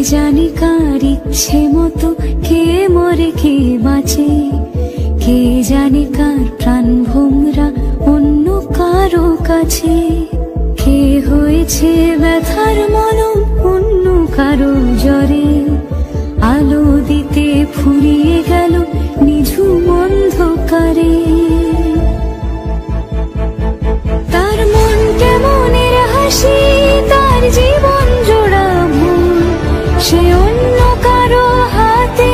জানি কার ইচ্ছে মতো কে মরে কে বাঁচে, কে জানে কার প্রাণ ভোমরা অন্য কারো কাছে, কে হয়েছে ব্যথার মলম অন্য কারো জ্বরে, আলো দিতে ফুরিয়ে গেল নিঝুম অন্ধকারে। তার মন কেমনের হাসি, তার জীবন জোড়া ভুল, সে অন্য কারো হাতে।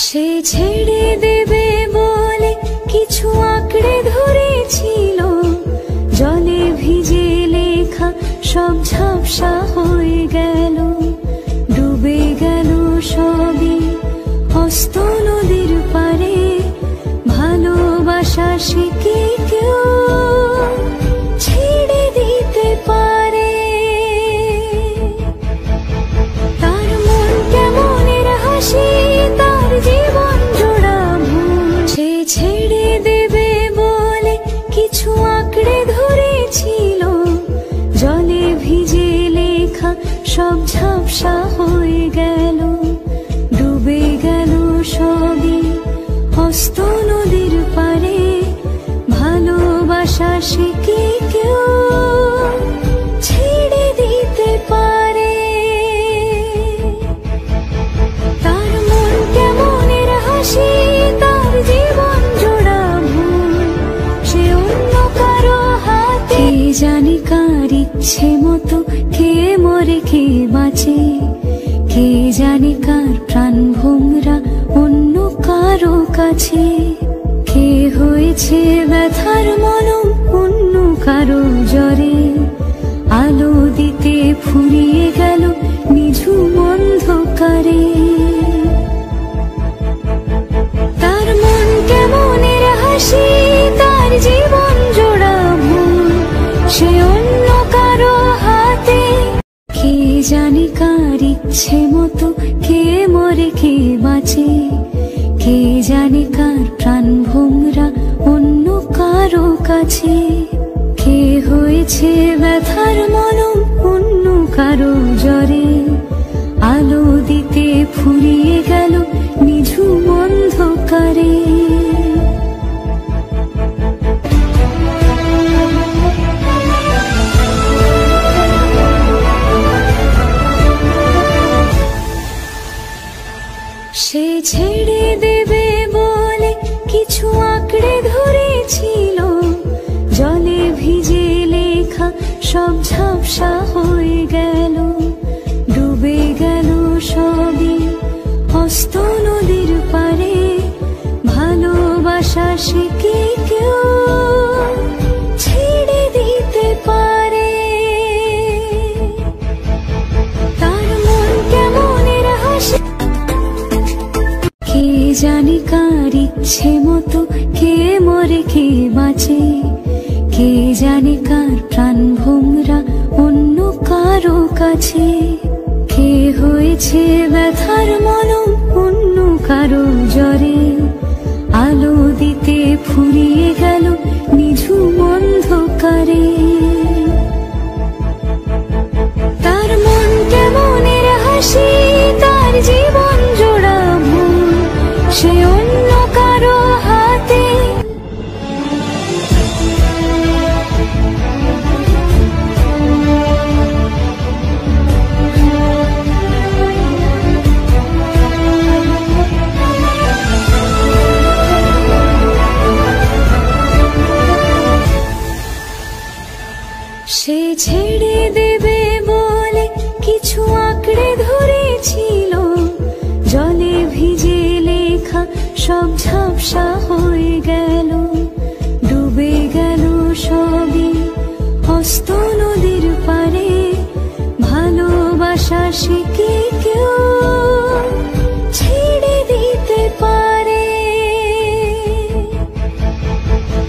সে ছেড়ে দেবে বলে কিছু আঁকড়ে ধরেছিল, জলে ভিজে লেখা সব ঝাপসা হয়ে গেল, ডুবে গেল সবই অস্ত নদীর পারে। ভালোবাসা সে কি কেউ ছেড়ে দিতে পারে? তার মন কেমনের হাসি, তার জীবন জোড়া ভুল, সে ছেড়ে দেবে বলে কিছু আঁকড়ে ধরেছিল, জলে ভিজে লেখা সব ঝাপসা হয়ে গেল, ডুবে গেল সবই অস্ত নদীর পারে। ভালোবাসা সে কি কেউ ছেড়ে দিতে পারে? তার মন কেমনের হাসি, তার জীবন জোড়া ভুল, সে অন্য কারো হাতে। কে জানে কার ইচ্ছে মতো কে মরে কে বাঁচে, কে জানে কার প্রাণ ভোমরা অন্য কারো কাছে, কে হয়েছে ব্যথার মলম অন্য কারো জ্বরে, আলো দিতে ফুরিয়ে গেল নিঝুম অন্ধকারে। তার মন কেমনের হাসি, তার জীবন জোড়া ভুল, সে অন্য কারো হাতে। কে জানে কার ইচ্ছে মতো কে মরে কে বাঁচে, কে জানে কার প্রাণ ভোমরা অন্য কারো কাছে, কে হয়েছে ব্যথার মলম অন্য কারো জ্বরে, আলো দিতে ফুরিয়ে গেল নিঝুম অন্ধকারে। সে ছেড়ে দেবে বলে কিছু আঁকড়ে ধরেছিল, জলে ভিজে লেখা সব ঝাপসা হয়ে গেল, ডুবে গেল সবই অস্ত নদীর পারে। ভালোবাসা সে কি কেউ ছেড়ে দিতে পারে? তার মন কেমনের হাসি, কে জানে কার ইচ্ছে মতো কে মরে কে বাঁচে, কে জানে কার প্রাণ ভোমরা অন্য কারো কাছে, কে হয়েছে ব্যথার মলম অন্য কারো জ্বরে, আলো দিতে ফুরিয়ে গেল নিঝুম অন্ধকারে। তার মন কেমনের হাসি, তার জীবন জোড়া ভুল, সে অন্য কারো হাতে। সে ছেড়ে দেবে বলে কিছু আঁকড়ে ধরেছিল, জলে ভিজে লেখা সব ঝাপসা হয়ে গেল, ডুবে গেল সবই অস্ত নদীর পারে। ভালোবাসা সে কি কেউ ছেড়ে দিতে পারে?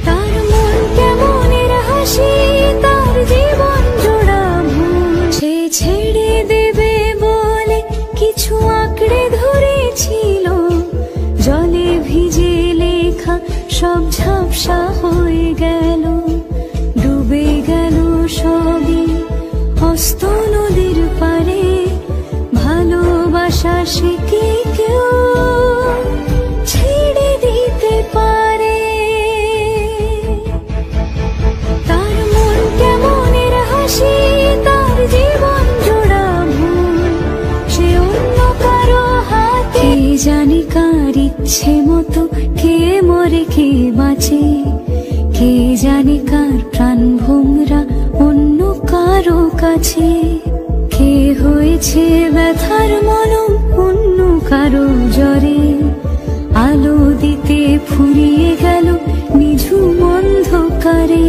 তার মন কেমনের হাসি, তার জীবন জোড়া সব ঝাপসা হয়ে গেল, ডুবে গেল সবই অস্ত নদীর পারে। ভালোবাসা সে কি কেউ ছেড়ে দিতে পারে? তার মন কেমনের হাসি, তার জীবন জোড়া ভুল, সে অন্য কারো হাতে। কে জানি কার ইচ্ছে মতো কে মরে কে বাঁচে, কে জানি কার প্রাণ ভোমরা অন্য কারো কাছে। কে হয়েছে ব্যথার মলম অন্য কারো জ্বরে, আলো দিতে ফুরিয়ে গেল নিঝুম অন্ধকারে।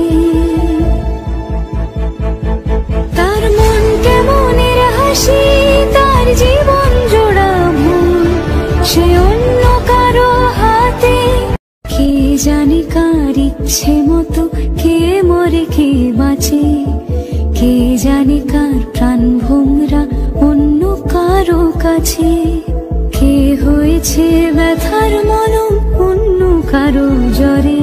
তার মন কেমনের হাসি, তার জীবন জোড়া ভুল, সে অন্য কারো হাতে। কে জানি কার ইচ্ছে মতো কে মরে কে বাঁচে, কে জানি কার প্রাণ ভোমরা অন্য কারো কাছে। কে হয়েছে ব্যথার মলম অন্য কারো জ্বরে,